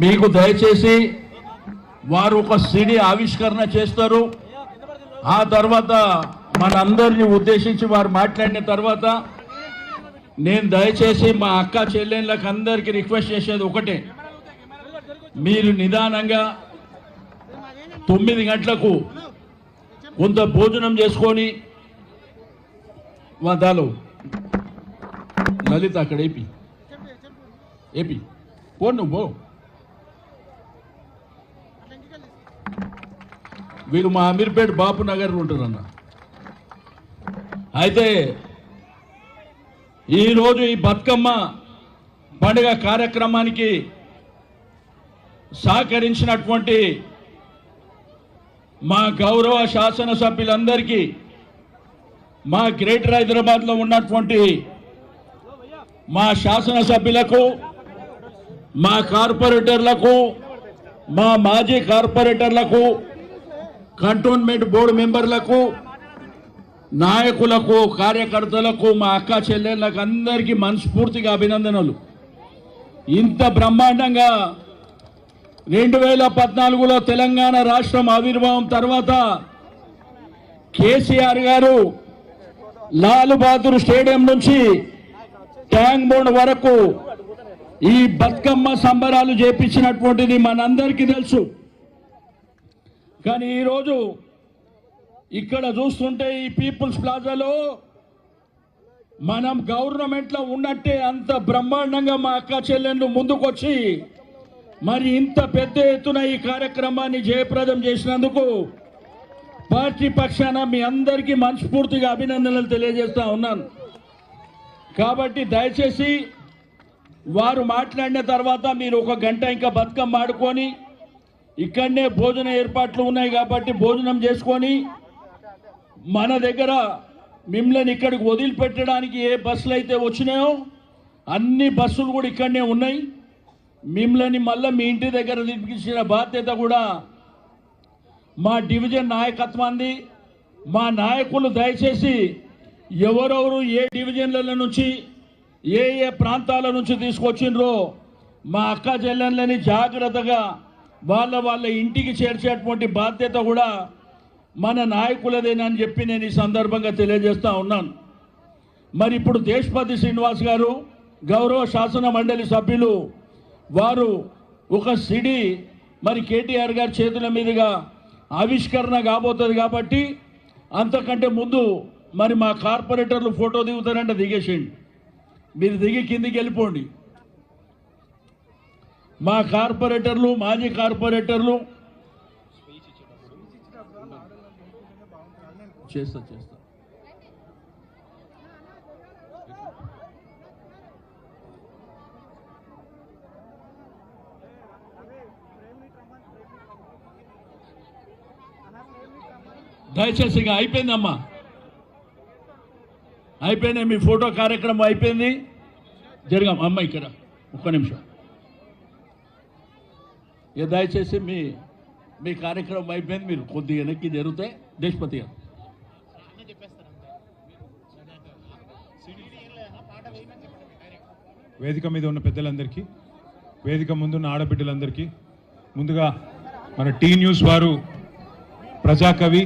మీకు దయచేసి వారు ఒక సిడి ఆవిష్కరణ చేస్తారు. ఆ తర్వాత మనందరినీ ఉద్దేశించి వారు మాట్లాడిన తర్వాత నేను దయచేసి మా అక్క చెల్లెళ్ళకి అందరికీ రిక్వెస్ట్ చేసేది ఒకటే, మీరు నిదానంగా 9 గంటలకు కొంత భోజనం చేసుకొని వదాలు లలిత అక్కడ ఏపీ పో నువ్వు వీళ్ళు మా అమీర్పేట బాపు నగర్ ఉంటారన్న. అయితే ఈరోజు ఈ బతుకమ్మ పండుగ కార్యక్రమానికి సహకరించినటువంటి మా గౌరవ శాసనసభ్యులందరికీ, మా గ్రేటర్ హైదరాబాద్లో ఉన్నటువంటి మా శాసనసభ్యులకు, మా కార్పొరేటర్లకు, మా మాజీ కార్పొరేటర్లకు, కంటోన్మెంట్ బోర్డు మెంబర్లకు, నాయకులకు, కార్యకర్తలకు, మా అక్క చెల్లెళ్ళకు అందరికీ మనస్ఫూర్తిగా అభినందనలు. ఇంత బ్రహ్మాండంగా 2014లో తెలంగాణ రాష్ట్రం ఆవిర్భావం తర్వాత కేసీఆర్ గారు లాల్ బహదూర్ స్టేడియం నుంచి ట్యాంక్ బండ్ వరకు ఈ బతుకమ్మ సంబరాలు చేపించినటువంటిది మనందరికీ తెలుసు. కానీ ఈరోజు ఇక్కడ చూస్తుంటే ఈ పీపుల్స్ ప్లాజాలో మనం గవర్నమెంట్లో ఉన్నట్టే అంత బ్రహ్మాండంగా మా అక్క చెల్లెళ్ళు ముందుకొచ్చి మరి ఇంత పెద్ద ఎత్తున ఈ కార్యక్రమాన్ని జయప్రదం చేసినందుకు పార్టీ పక్షాన మీ అందరికీ మనస్ఫూర్తిగా అభినందనలు తెలియజేస్తా ఉన్నాను. కాబట్టి దయచేసి వారు మాట్లాడిన తర్వాత మీరు 1 గంట ఇంకా బతుకమ్మ ఆడుకొని ఇక్కడనే భోజన ఏర్పాట్లు ఉన్నాయి కాబట్టి భోజనం చేసుకొని మన దగ్గర మిమ్మల్ని ఇక్కడికి వదిలిపెట్టడానికి ఏ బస్సులు అయితే వచ్చినాయో అన్ని బస్సులు కూడా ఇక్కడనే ఉన్నాయి. మిమ్మల్ని మళ్ళీ మీ ఇంటి దగ్గర దింపించిన బాధ్యత కూడా మా డివిజన్ నాయకత్వాన్ని, మా నాయకులు దయచేసి ఎవరెవరు ఏ డివిజన్ల నుంచి ఏ ఏ ప్రాంతాల నుంచి తీసుకొచ్చిండ్రో మా అక్క చెల్లెళ్ళని జాగ్రత్తగా వాళ్ళ ఇంటికి చేర్చేటువంటి బాధ్యత కూడా మన నాయకులదేనని చెప్పి నేను ఈ సందర్భంగా తెలియజేస్తా ఉన్నాను. మరి ఇప్పుడు దేశపతి శ్రీనివాస్ గారు గౌరవ శాసన మండలి సభ్యులు వారు ఒక సిడి మరి కేటీఆర్ గారి చేతుల మీదుగా ఆవిష్కరణ కాబోతుంది కాబట్టి అంతకంటే ముందు మరి మా కార్పొరేటర్లు ఫోటో దిగుతారంటే దిగేసేయండి, మీరు దిగి కిందికి వెళ్ళిపోండి. మా కార్పొరేటర్లు, మాజీ కార్పొరేటర్లు చేస్తా దయచేసి ఇక అయిపోయిందమ్మా, అయిపోయినాయి మీ ఫోటో కార్యక్రమం అయిపోయింది. జరగం అమ్మ ఇక్కడ 1 నిమిషం. ఇక దయచేసి మీ కార్యక్రమం అయిపోయింది, మీరు కొద్దిగా వెనక్కి జరిగితే దేశపతి గారు వేదిక మీద ఉన్న పెద్దలందరికీ, వేదిక ముందున్న ఆడబిడ్డలందరికీ ముందుగా మన టీ న్యూస్ వారు ప్రజాకవి